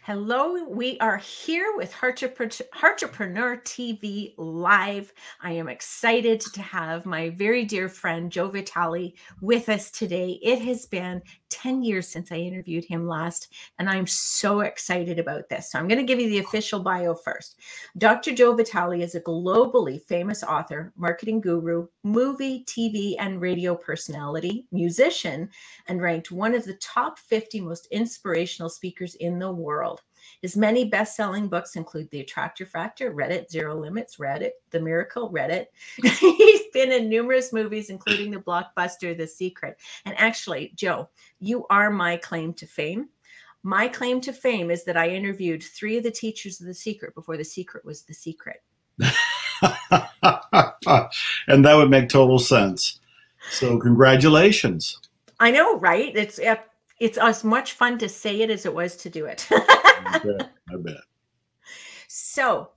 Hello, we are here with Heart-repreneur TV Live. I am excited to have my very dear friend, Joe Vitale, with us today. It has been 10 years since I interviewed him last, and I'm so excited about this. So I'm going to give you the official bio first. Dr. Joe Vitale is a globally famous author, marketing guru, movie, TV, and radio personality, musician, and ranked one of the top 50 most inspirational speakers in the world. His many best-selling books include The Attractor Factor, Reddit, Zero Limits, Reddit, The Miracle, Reddit. He's been in numerous movies, including the blockbuster The Secret. And actually, Joe, you are my claim to fame. My claim to fame is that I interviewed 3 of the teachers of The Secret before The Secret was The Secret. And that would make total sense. So congratulations. I know, right? It's as much fun to say it as it was to do it. I bet. So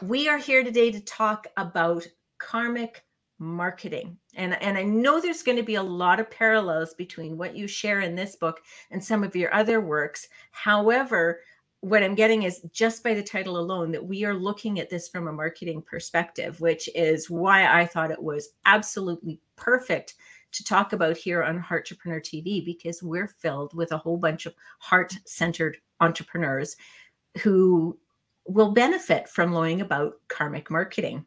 we are here today to talk about karmic marketing. And I know there's going to be a lot of parallels between what you share in this book and some of your other works. However, what I'm getting is just by the title alone that we are looking at this from a marketing perspective, which is why I thought it was absolutely perfect to talk about here on Heart-repreneur TV, because we're filled with a whole bunch of heart-centered entrepreneurs who will benefit from learning about karmic marketing.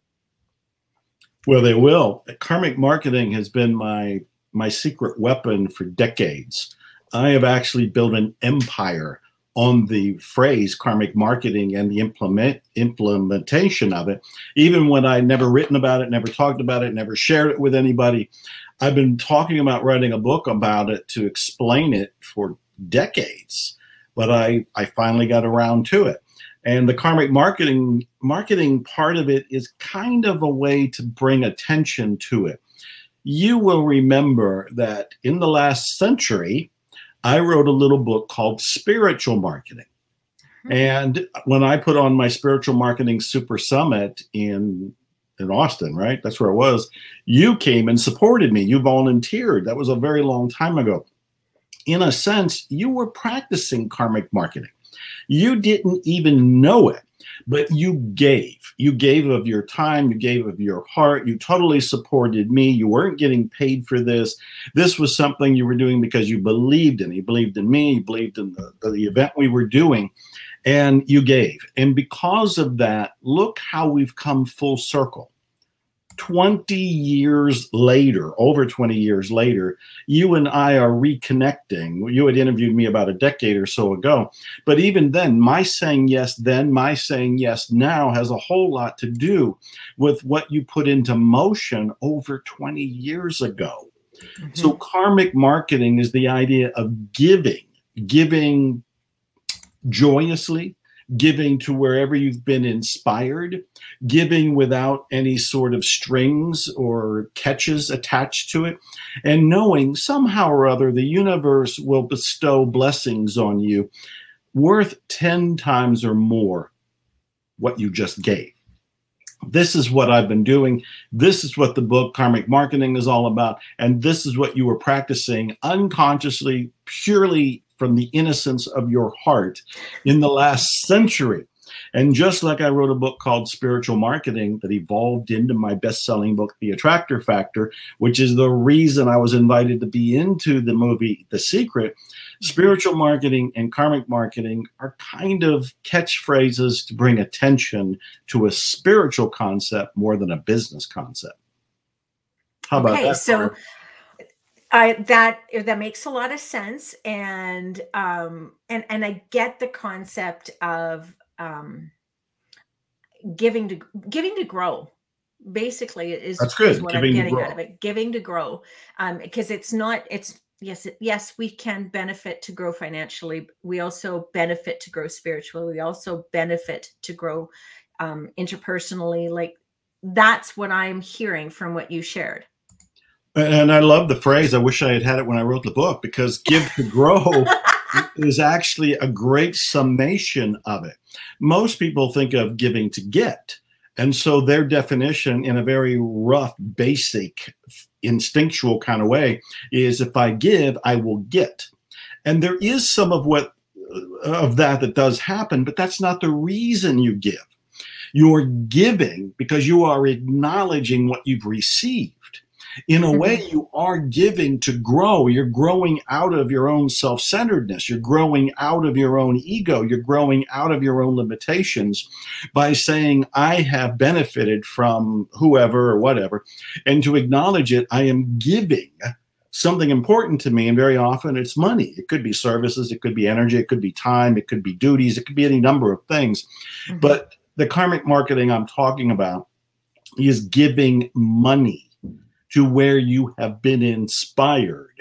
Well, they will. Karmic marketing has been my secret weapon for decades. I have actually built an empire on the phrase karmic marketing and the implementation of it. Even when I'd never written about it, never talked about it, never shared it with anybody, I've been talking about writing a book about it to explain it for decades. But I finally got around to it. And the karmic marketing part of it is kind of a way to bring attention to it. You will remember that in the last century, I wrote a little book called Spiritual Marketing. And when I put on my Spiritual Marketing Super Summit in Austin, right? That's where it was. You came and supported me. You volunteered. That was a very long time ago. In a sense, you were practicing karmic marketing. You didn't even know it, but you gave. You gave of your time. You gave of your heart. You totally supported me. You weren't getting paid for this. This was something you were doing because you believed in it. You believed in me. You believed in the event we were doing, and you gave. And because of that, look how we've come full circle. 20 years later, over 20 years later, you and I are reconnecting. You had interviewed me about a decade or so ago. But even then, my saying yes then, my saying yes now has a whole lot to do with what you put into motion over 20 years ago. So karmic marketing is the idea of giving joyously, giving to wherever you've been inspired, giving without any sort of strings or catches attached to it, and knowing somehow or other the universe will bestow blessings on you worth 10 times or more what you just gave. This is what I've been doing. This is what the book Karmic Marketing is all about. And this is what you were practicing unconsciously, purely from the innocence of your heart in the last century. And just like I wrote a book called Spiritual Marketing that evolved into my best-selling book, The Attractor Factor, which is the reason I was invited to be into the movie The Secret, spiritual marketing and karmic marketing are kind of catchphrases to bring attention to a spiritual concept more than a business concept. How about that? So that makes a lot of sense, and I get the concept of giving to grow. Basically, is what I'm getting out of it. Giving to grow, because yes, we can benefit to grow financially. We also benefit to grow spiritually. We also benefit to grow interpersonally. Like, that's what I'm hearing from what you shared. And I love the phrase. I wish I had had it when I wrote the book, because give to grow is actually a great summation of it. Most people think of giving to get. And so their definition, in a very rough, basic, instinctual kind of way, is if I give, I will get. And there is some of what of that does happen, but that's not the reason you give. You're giving because you are acknowledging what you've received. In a way, you are giving to grow. You're growing out of your own self-centeredness. You're growing out of your own ego. You're growing out of your own limitations by saying, I have benefited from whoever or whatever. And to acknowledge it, I am giving something important to me. And very often it's money. It could be services. It could be energy. It could be time. It could be duties. It could be any number of things. But the karmic marketing I'm talking about is giving money to where you have been inspired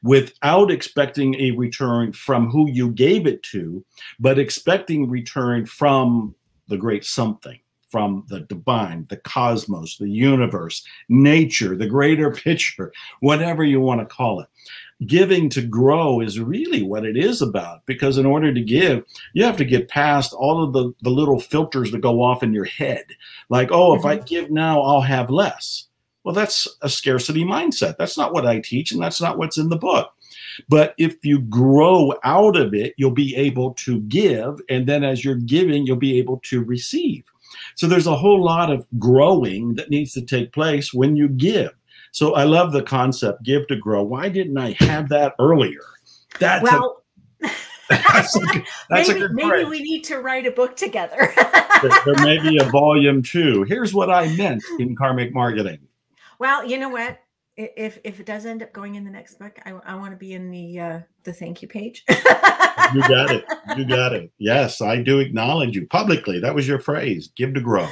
without expecting a return from who you gave it to, but expecting return from the great something, from the divine, the cosmos, the universe, nature, the greater picture, whatever you want to call it. Giving to grow is really what it is about, because in order to give, you have to get past all of the little filters that go off in your head. Like, oh, if I give now, I'll have less. Well, that's a scarcity mindset. That's not what I teach, and that's not what's in the book. But if you grow out of it, you'll be able to give, and then as you're giving, you'll be able to receive. So there's a whole lot of growing that needs to take place when you give. So I love the concept, give to grow. Why didn't I have that earlier? That's a good maybe we need to write a book together. There may be a volume 2. Here's what I meant in karmic marketing. Well, you know what? If it does end up going in the next book, I want to be in the thank you page. You got it. You got it. Yes, I do acknowledge you publicly. That was your phrase. Give to grow.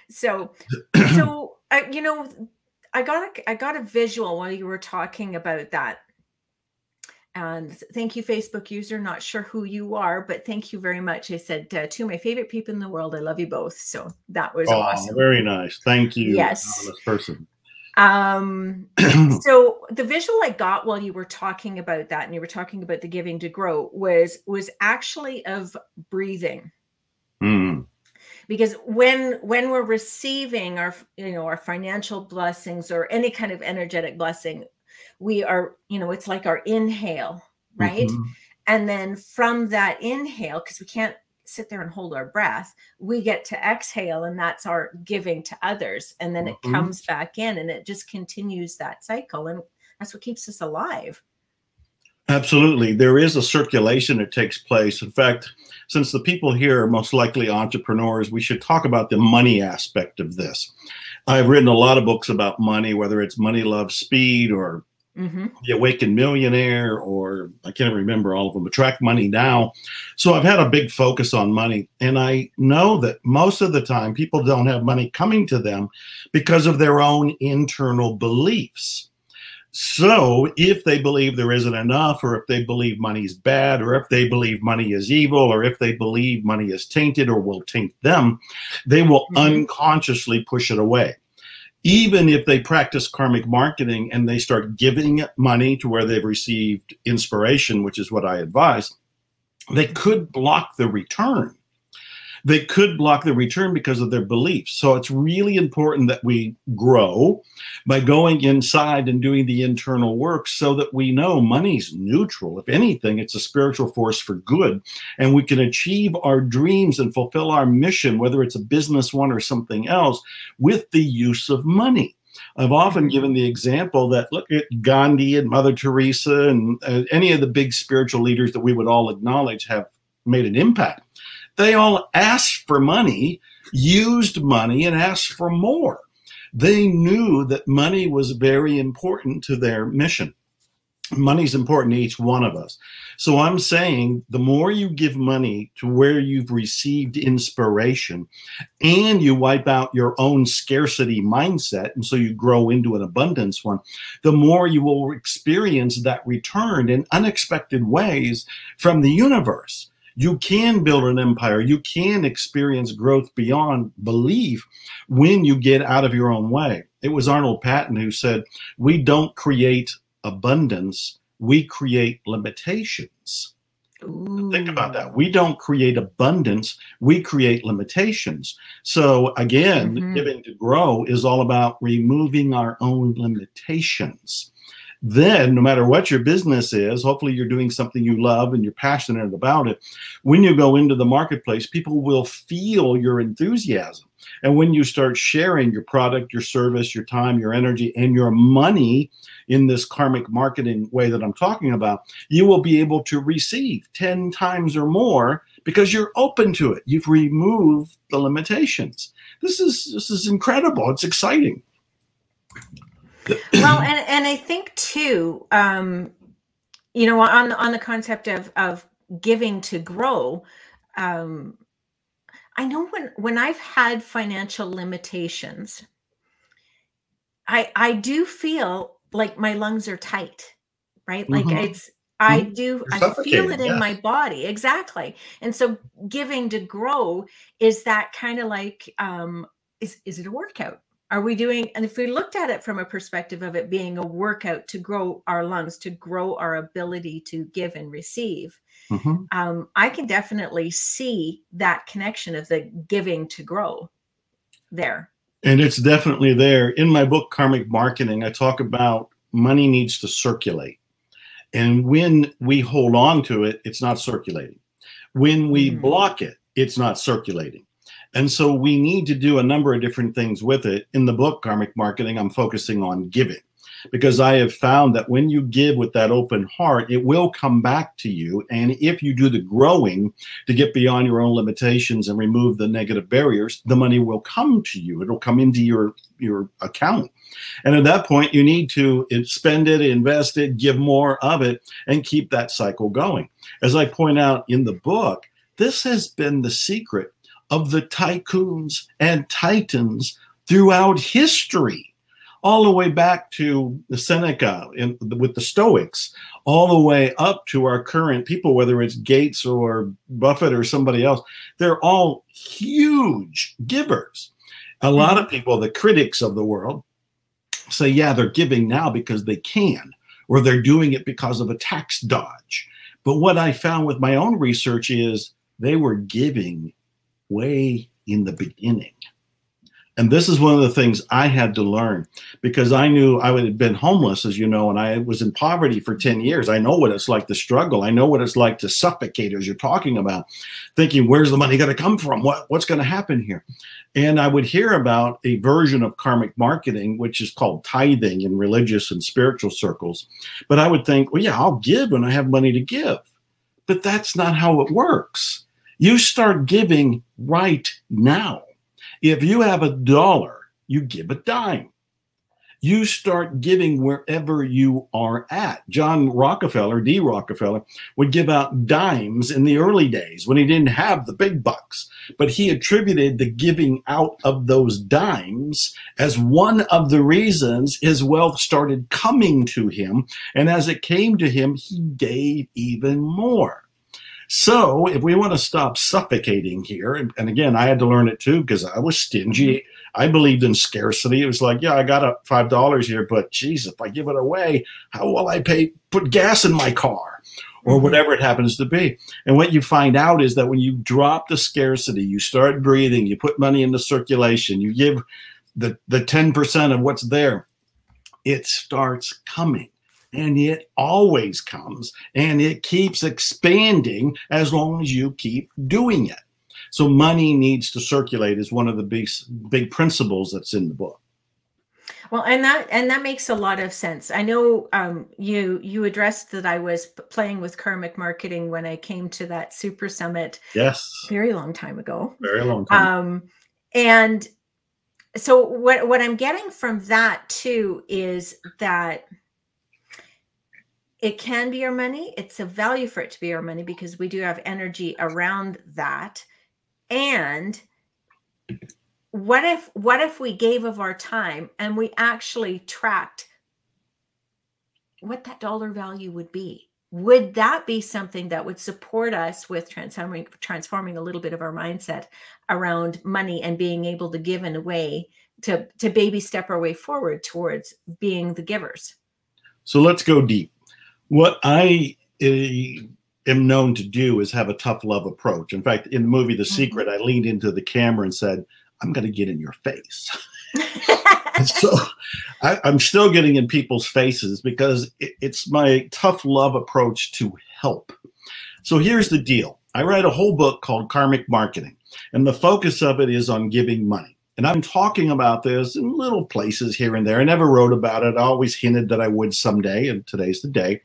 So you know, I got a visual while you were talking about that. And thank you, Facebook user. Not sure who you are, but thank you very much. I said, to my favorite people in the world, I love you both. So that was awesome. Very nice. Thank you. Yes. Anonymous person. So the visual I got while you were talking about that, and you were talking about the giving to grow, was actually of breathing. Because when we're receiving our financial blessings or any kind of energetic blessing, we are, it's like our inhale, right? And then from that inhale, because we can't sit there and hold our breath, we get to exhale, and that's our giving to others. And then it comes back in, and it just continues that cycle. And that's what keeps us alive. Absolutely. There is a circulation that takes place. In fact, since the people here are most likely entrepreneurs, we should talk about the money aspect of this. I've written a lot of books about money, whether it's Money, Love, Speed, or The Awakened Millionaire, or I can't remember all of them, Attract Money Now. So I've had a big focus on money. And I know that most of the time people don't have money coming to them because of their own internal beliefs. So if they believe there isn't enough, or if they believe money's bad, or if they believe money is evil, or if they believe money is tainted or will taint them, they will unconsciously push it away. Even if they practice karmic marketing and they start giving money to where they've received inspiration, which is what I advise, they could block the return. They could block the return because of their beliefs. So it's really important that we grow by going inside and doing the internal work so that we know money's neutral. If anything, it's a spiritual force for good. And we can achieve our dreams and fulfill our mission, whether it's a business one or something else, with the use of money. I've often given the example that look at Gandhi and Mother Teresa and any of the big spiritual leaders that we would all acknowledge have made an impact. They all asked for money, used money, and asked for more. They knew that money was very important to their mission. Money's important to each one of us. So I'm saying the more you give money to where you've received inspiration and you wipe out your own scarcity mindset, and so you grow into an abundance one, the more you will experience that return in unexpected ways from the universe. You can build an empire. You can experience growth beyond belief when you get out of your own way. It was Arnold Patton who said, we don't create abundance, we create limitations. Ooh. Think about that. We don't create abundance, we create limitations. So again, giving to grow is all about removing our own limitations. Then no matter what your business is, hopefully you're doing something you love and you're passionate about it. When you go into the marketplace, people will feel your enthusiasm. And when you start sharing your product, your service, your time, your energy, and your money in this karmic marketing way that I'm talking about, you will be able to receive 10 times or more because you're open to it. You've removed the limitations. This is incredible. It's exciting. Well, and I think too, you know, on the concept of giving to grow, I know when I've had financial limitations, I do feel like my lungs are tight, right? Like I feel it in my body. Exactly. And so giving to grow is that kind of like, is it a workout? Are we doing, and if we looked at it from a perspective of it being a workout to grow our lungs, to grow our ability to give and receive, I can definitely see that connection of the giving to grow there. And it's definitely there. In my book, Karmic Marketing, I talk about money needs to circulate. And when we hold on to it, it's not circulating. When we block it, it's not circulating. And so we need to do a number of different things with it. In the book, Karmic Marketing, I'm focusing on giving, because I have found that when you give with that open heart, it will come back to you. And if you do the growing to get beyond your own limitations and remove the negative barriers, the money will come to you. It'll come into your account. And at that point, you need to spend it, invest it, give more of it, and keep that cycle going. As I point out in the book, this has been the secret of the tycoons and titans throughout history, all the way back to the Seneca with the Stoics, all the way up to our current people, whether it's Gates or Buffett or somebody else. They're all huge givers. A lot of people, the critics of the world, say, yeah, they're giving now because they can, or they're doing it because of a tax dodge. But what I found with my own research is they were giving way in the beginning. And this is one of the things I had to learn, because I knew I would have been homeless, as you know, and I was in poverty for 10 years. I know what it's like to struggle. I know what it's like to suffocate, as you're talking about, thinking, where's the money going to come from? What's going to happen here? And I would hear about a version of karmic marketing, which is called tithing in religious and spiritual circles. But I would think, well, yeah, I'll give when I have money to give. But that's not how it works. You start giving right now. If you have $1, you give a dime. You start giving wherever you are at. John Rockefeller, D. Rockefeller, would give out dimes in the early days when he didn't have the big bucks. But he attributed the giving out of those dimes as one of the reasons his wealth started coming to him. And as it came to him, he gave even more. So if we want to stop suffocating here, and again, I had to learn it too, because I was stingy. I believed in scarcity. It was like, yeah, I got a $5 here, but geez, if I give it away, how will I put gas in my car, or whatever it happens to be? And what you find out is that when you drop the scarcity, you start breathing, you put money into circulation, you give the 10% of what's there, it starts coming. And it always comes, and it keeps expanding as long as you keep doing it. So money needs to circulate is one of the big principles that's in the book. Well, and that makes a lot of sense. I know you addressed that I was playing with karmic marketing when I came to that Super Summit. Yes, very long time ago. Very long time. And so what I'm getting from that too is that it can be our money. It's a value for it to be our money because we do have energy around that. And what if we gave of our time and we actually tracked what that dollar value would be? Would that be something that would support us with transforming a little bit of our mindset around money and being able to give in a way to baby step our way forward towards being the givers? So let's go deep. What I am known to do is have a tough love approach. In fact, in the movie The Secret, I leaned into the camera and said, I'm going to get in your face. And so I'm still getting in people's faces because it's my tough love approach to help. So here's the deal. I write a whole book called Karmic Marketing, and the focus of it is on giving money. And I'm talking about this in little places here and there. I never wrote about it. I always hinted that I would someday, and today's the day.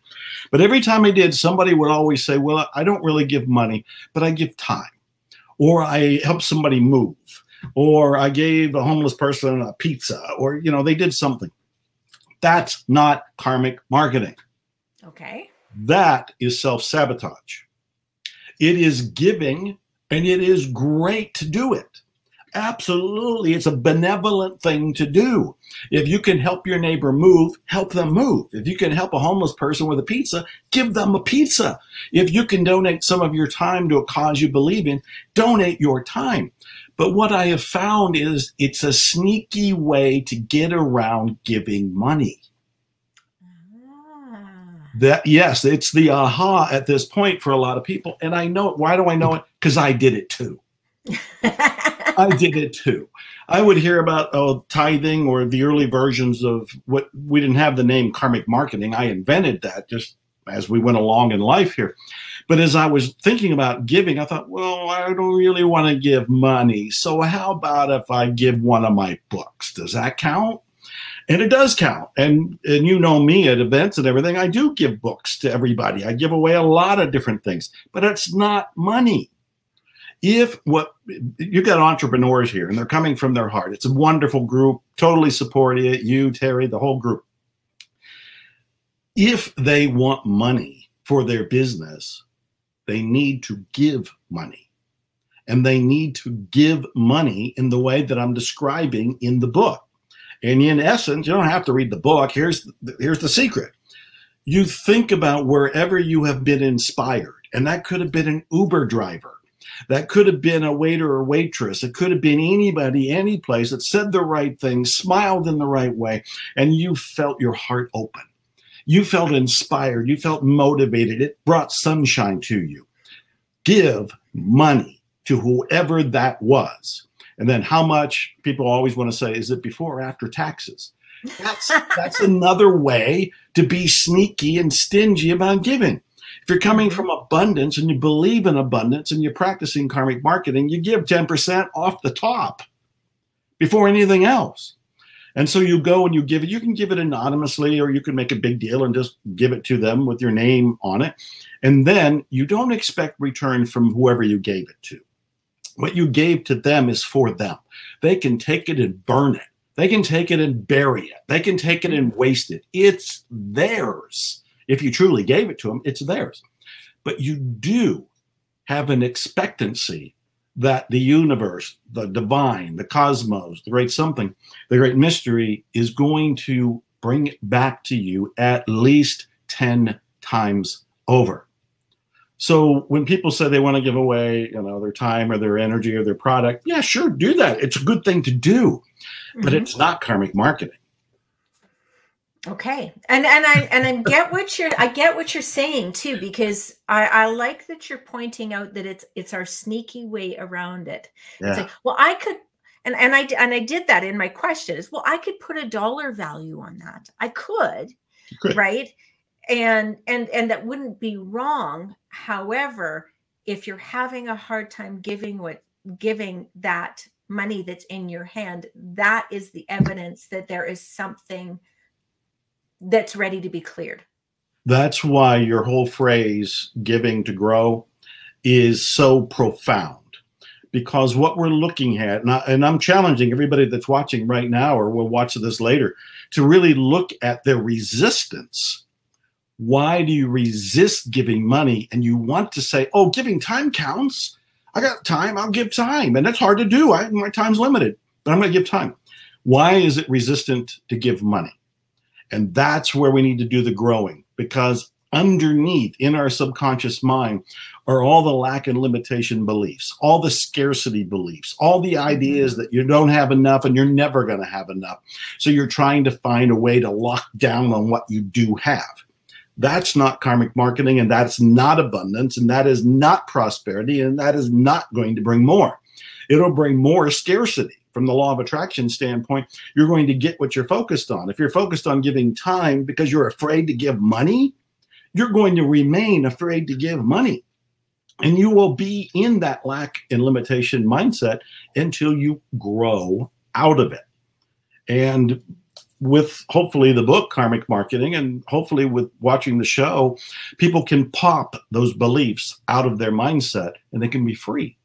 But every time I did, somebody would always say, well, I don't really give money, but I give time. Or I help somebody move. Or I gave a homeless person a pizza. Or, you know, they did something. That's not karmic marketing. Okay. That is self-sabotage. It is giving, and it is great to do it. Absolutely. It's a benevolent thing to do. If you can help your neighbor move, help them move. If you can help a homeless person with a pizza, give them a pizza. If you can donate some of your time to a cause you believe in, donate your time. But what I have found is it's a sneaky way to get around giving money. That, yes, it's the aha at this point for a lot of people. And I know it. Why do I know it? Because I did it too. I did it too. I would hear about tithing or the early versions of what we didn't have the name karmic marketing. I invented that just as we went along in life here. But as I was thinking about giving, I thought, well, I don't really want to give money. So how about if I give one of my books? Does that count? And it does count. And you know me at events and everything, I do give books to everybody. I give away a lot of different things, but it's not money. If what you got entrepreneurs here and they're coming from their heart, it's a wonderful group, totally support it, you, Terry, the whole group. If they want money for their business, they need to give money. And they need to give money in the way that I'm describing in the book. And in essence, you don't have to read the book. Here's the secret. You think about wherever you have been inspired, and that could have been an Uber driver. That could have been a waiter or waitress. It could have been anybody, any place that said the right thing, smiled in the right way, and you felt your heart open. You felt inspired. You felt motivated. It brought sunshine to you. Give money to whoever that was. And then how much, people always want to say, is it before or after taxes? That's another way to be sneaky and stingy about giving. If you're coming from abundance and you believe in abundance and you're practicing karmic marketing, you give 10% off the top before anything else. And so you go and you give it. You can give it anonymously, or you can make a big deal and just give it to them with your name on it. And then you don't expect return from whoever you gave it to. What you gave to them is for them. They can take it and burn it. They can take it and bury it. They can take it and waste it. It's theirs. If you truly gave it to them, it's theirs. But you do have an expectancy that the universe, the divine, the cosmos, the great something, the great mystery is going to bring it back to you at least 10 times over. So when people say they want to give away, you know, their time or their energy or their product, yeah, sure, do that. It's a good thing to do, but it's not karmic marketing. Okay. And I get what you're saying too, because I like that you're pointing out that it's our sneaky way around it. Yeah. It's like, well, I could, and I did that in my question is, well, I could put a dollar value on that. I could. Right. And that wouldn't be wrong. However, if you're having a hard time giving that money that's in your hand, that is the evidence that there is something that's ready to be cleared. That's why your whole phrase, giving to grow, is so profound. Because what we're looking at, and I'm challenging everybody that's watching right now or will watch this later, to really look at their resistance. Why do you resist giving money? And you want to say, oh, giving time counts. I got time, I'll give time. And that's hard to do. My time's limited, but I'm going to give time. Why is it resistant to give money? And that's where we need to do the growing, because underneath in our subconscious mind are all the lack and limitation beliefs, all the scarcity beliefs, all the ideas that you don't have enough and you're never going to have enough. So you're trying to find a way to lock down on what you do have. That's not karmic marketing, and that's not abundance, and that is not prosperity, and that is not going to bring more. It'll bring more scarcity from the law of attraction standpoint, you're going to get what you're focused on. If you're focused on giving time because you're afraid to give money, you're going to remain afraid to give money. And you will be in that lack and limitation mindset until you grow out of it. And with hopefully the book, Karmic Marketing, and hopefully with watching the show, people can pop those beliefs out of their mindset and they can be free.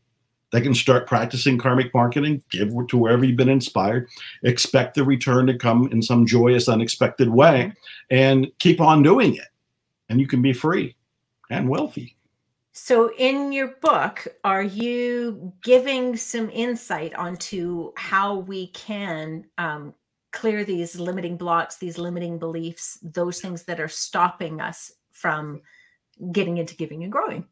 They can start practicing karmic marketing, give to wherever you've been inspired, expect the return to come in some joyous, unexpected way, and keep on doing it. And you can be free and wealthy. So in your book, are you giving some insight onto how we can clear these limiting blocks, these limiting beliefs, those things that are stopping us from getting into giving and growing?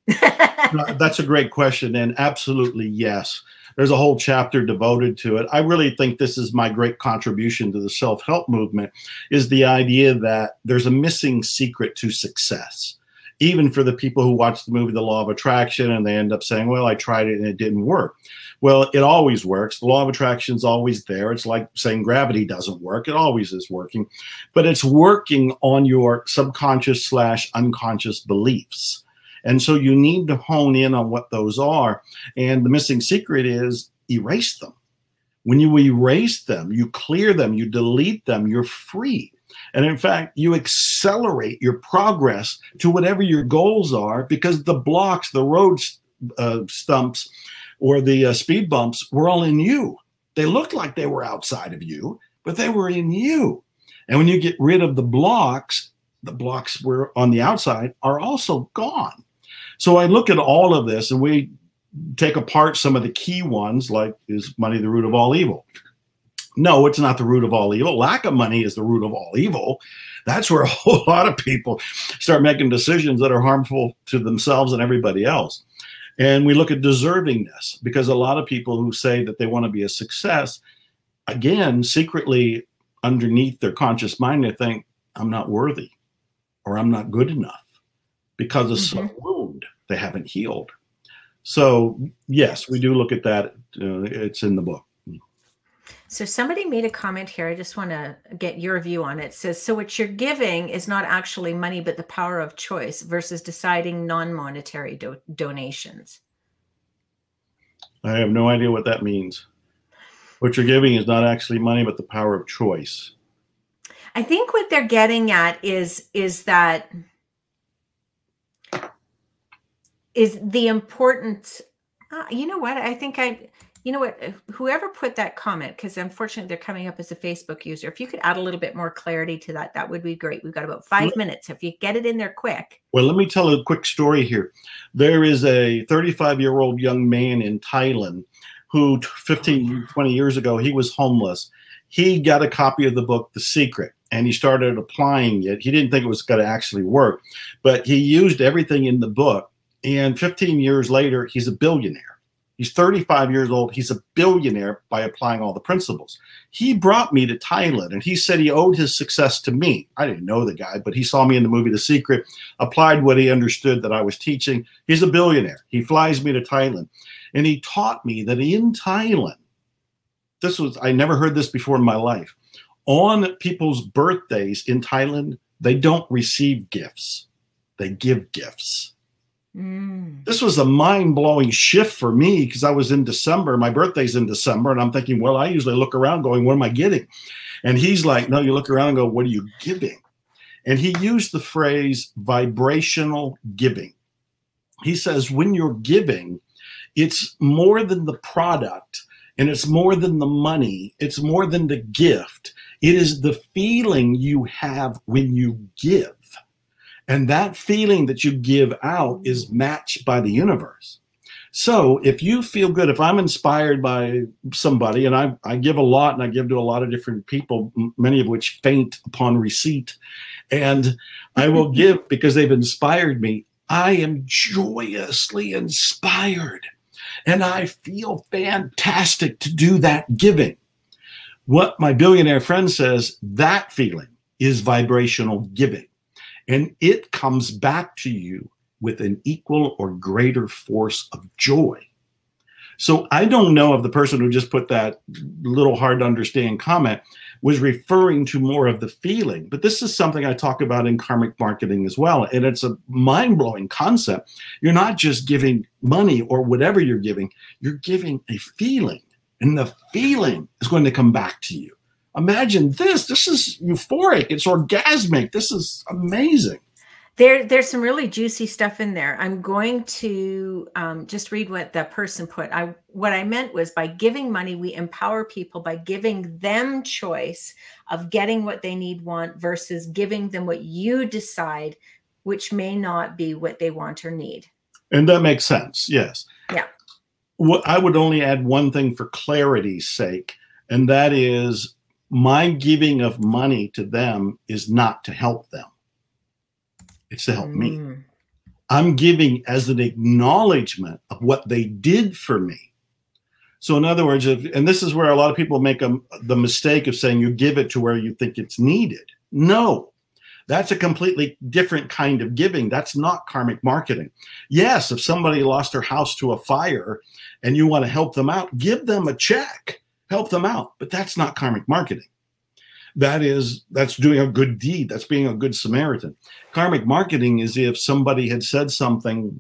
That's a great question. And absolutely, yes. There's a whole chapter devoted to it. I really think this is my great contribution to the self-help movement, is the idea that there's a missing secret to success. Even for the people who watch the movie The Law of Attraction and they end up saying, well, I tried it and it didn't work. Well, it always works. The law of attraction is always there. It's like saying gravity doesn't work. It always is working. But it's working on your subconscious / unconscious beliefs. And so you need to hone in on what those are. And the missing secret is erase them. When you erase them, you clear them, you delete them, you're free. And in fact, you accelerate your progress to whatever your goals are, because the blocks, the road stumps, or the speed bumps were all in you. They looked like they were outside of you, but they were in you. And when you get rid of the blocks were on the outside are also gone. So I look at all of this and we take apart some of the key ones, like, is money the root of all evil? No, it's not the root of all evil. Lack of money is the root of all evil. That's where a whole lot of people start making decisions that are harmful to themselves and everybody else. And we look at deservingness, because a lot of people who say that they want to be a success, again, secretly underneath their conscious mind, they think, I'm not worthy or I'm not good enough, because of some wound they haven't healed. So yes, we do look at that. It's in the book. So somebody made a comment here. I just want to get your view on it. It says, so what you're giving is not actually money, but the power of choice versus deciding non-monetary donations. I have no idea what that means. What you're giving is not actually money, but the power of choice. I think what they're getting at is the importance. You know what? You know what, whoever put that comment, because unfortunately they're coming up as a Facebook user, if you could add a little bit more clarity to that, that would be great. We've got about 5 minutes. If you get it in there quick. Well, let me tell a quick story here. There is a 35-year-old young man in Thailand who 15, 20 years ago, he was homeless. He got a copy of the book, The Secret, and he started applying it. He didn't think it was going to actually work, but he used everything in the book. And 15 years later, he's a billionaire. He's 35 years old. He's a billionaire by applying all the principles. He brought me to Thailand, and he said he owed his success to me. I didn't know the guy, but he saw me in the movie The Secret, applied what he understood that I was teaching. He's a billionaire. He flies me to Thailand, and he taught me that in Thailand, I never heard this before in my life. On people's birthdays in Thailand, they don't receive gifts. They give gifts. This was a mind-blowing shift for me, because I was in December. My birthday's in December, and I'm thinking, well, I usually look around going, what am I getting? And he's like, no, you look around and go, what are you giving? And he used the phrase vibrational giving. He says, when you're giving, it's more than the product, and it's more than the money. It's more than the gift. It is the feeling you have when you give. And that feeling that you give out is matched by the universe. So if you feel good, if I'm inspired by somebody, and I give a lot, and I give to a lot of different people, many of which faint upon receipt, and I will give because they've inspired me, I am joyously inspired. And I feel fantastic to do that giving. What my billionaire friend says, that feeling is vibrational giving. And it comes back to you with an equal or greater force of joy. So I don't know if the person who just put that little hard to understand comment was referring to more of the feeling, but this is something I talk about in karmic marketing as well. And it's a mind-blowing concept. You're not just giving money or whatever you're giving a feeling, and the feeling is going to come back to you. Imagine this. This is euphoric. It's orgasmic. This is amazing. There's some really juicy stuff in there. I'm going to just read what the person put. What I meant was, by giving money, we empower people by giving them choice of getting what they need, want, versus giving them what you decide, which may not be what they want or need. And that makes sense. Yes. Yeah. I would only add one thing for clarity's sake, and that is my giving of money to them is not to help them. It's to help me. I'm giving as an acknowledgement of what they did for me. So in other words, and this is where a lot of people make the mistake of saying you give it to where you think it's needed. No, that's a completely different kind of giving. That's not karmic marketing. Yes, if somebody lost their house to a fire and you want to help them out, give them a check, help them out. But that's not karmic marketing. That's doing a good deed. That's being a good Samaritan. Karmic marketing is if somebody had said something,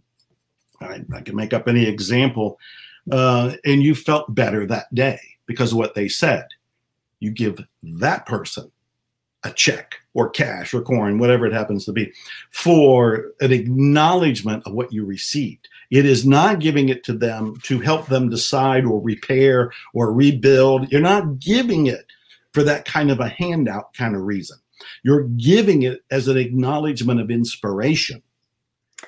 I can make up any example, and you felt better that day because of what they said. You give that person a check or cash or coin, whatever it happens to be, for an acknowledgement of what you received. It is not giving it to them to help them decide or repair or rebuild. You're not giving it for that kind of a handout kind of reason. You're giving it as an acknowledgement of inspiration.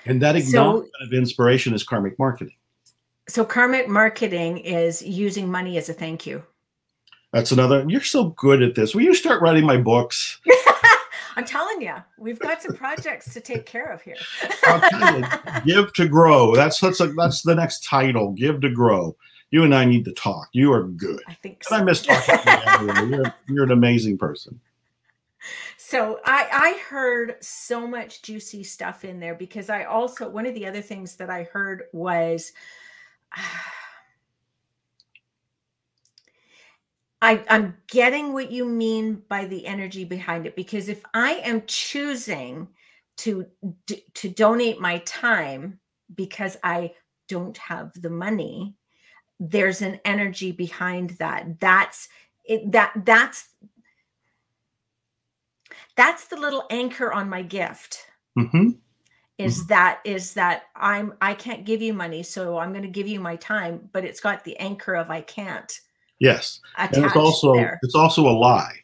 And that acknowledgement of inspiration is karmic marketing. So karmic marketing is using money as a thank you. That's another, you're so good at this. Will you start writing my books? I'm telling you, we've got some projects to take care of here. I'll tell you, Give to Grow. That's the next title, Give to Grow. You and I need to talk. You are good. I think so. And I miss talking to you. You're an amazing person. So I heard so much juicy stuff in there, because I also, one of the other things that I heard was, I'm getting what you mean by the energy behind it, because if I am choosing to donate my time because I don't have the money, there's an energy behind that. That's the little anchor on my gift. Is that I can't give you money, so I'm going to give you my time, but it's got the anchor of I can't. Yes. And it's also a lie.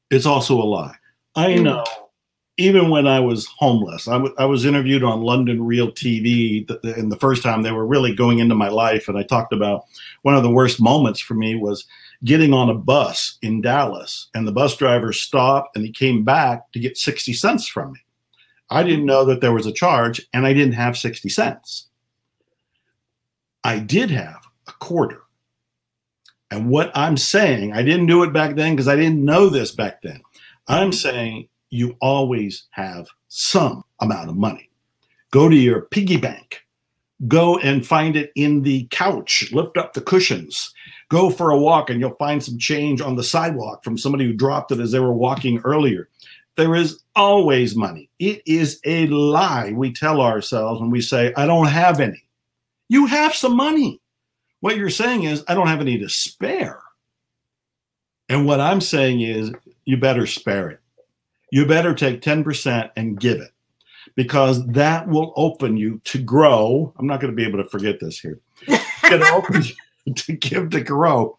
It's also a lie. I know. Even when I was homeless, I was interviewed on London Real TV, and the first time they were really going into my life, and I talked about one of the worst moments for me was getting on a bus in Dallas, and the bus driver stopped and he came back to get 60 cents from me. I didn't know that there was a charge, and I didn't have 60 cents. I did have a quarter. And what I'm saying, I didn't do it back then because I didn't know this back then. I'm saying you always have some amount of money. Go to your piggy bank. Go and find it in the couch. Lift up the cushions. Go for a walk and you'll find some change on the sidewalk from somebody who dropped it as they were walking earlier. There is always money. It is a lie we tell ourselves when we say, I don't have any. You have some money. What you're saying is, I don't have any to spare. And what I'm saying is, you better spare it. You better take 10% and give it, because that will open you to grow. I'm not going to be able to forget this here. It opens you to give to grow.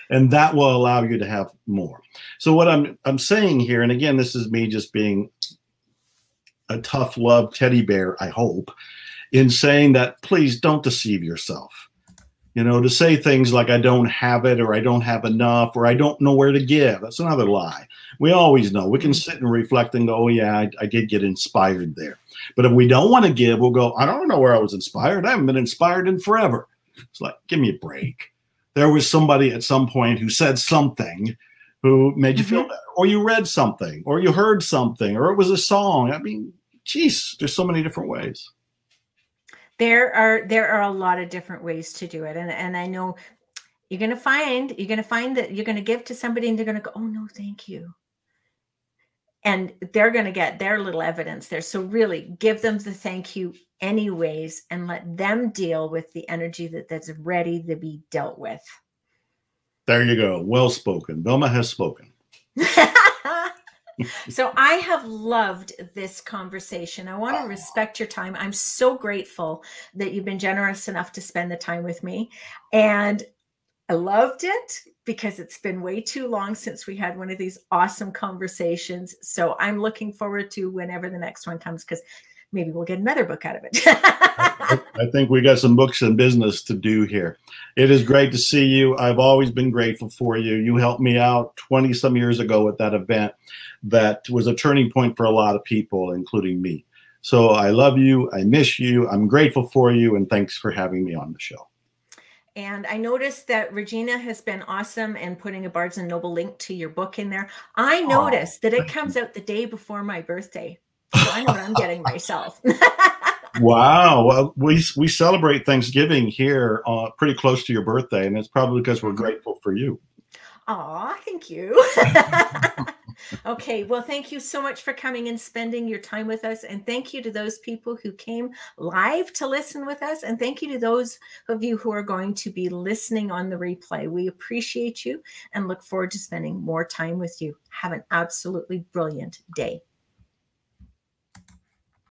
And that will allow you to have more. So what I'm saying here, and again, this is me just being a tough love teddy bear, I hope, in saying that please don't deceive yourself. You know, to say things like I don't have it, or I don't have enough, or I don't know where to give. That's another lie. We always know. We can sit and reflect and go, oh, yeah, I did get inspired there. But if we don't want to give, we'll go, I don't know where I was inspired. I haven't been inspired in forever. It's like, give me a break. There was somebody at some point who said something who made you feel better, or you read something, or you heard something, or it was a song. I mean, geez, there's so many different ways. There are a lot of different ways to do it. And I know you're going to find that you're going to give to somebody and they're going to go, oh no, thank you. And they're going to get their little evidence there. So really give them the thank you anyways, and let them deal with the energy that's ready to be dealt with. There you go. Well spoken. Vilma has spoken. So I have loved this conversation. I want to respect your time. I'm so grateful that you've been generous enough to spend the time with me. And I loved it because it's been way too long since we had one of these awesome conversations. So I'm looking forward to whenever the next one comes, because maybe we'll get another book out of it. I think we got some books and business to do here. It is great to see you. I've always been grateful for you. You helped me out 20 some years ago at that event that was a turning point for a lot of people, including me. So I love you. I miss you. I'm grateful for you. And thanks for having me on the show. And I noticed that Regina has been awesome and putting a Barnes and Noble link to your book in there. I noticed that it comes out the day before my birthday. So I know what I'm getting myself. Wow. Well, we celebrate Thanksgiving here pretty close to your birthday, and it's probably because we're grateful for you. Aw, thank you. Okay, well, thank you so much for coming and spending your time with us. And thank you to those people who came live to listen with us. And thank you to those of you who are going to be listening on the replay. We appreciate you and look forward to spending more time with you. Have an absolutely brilliant day.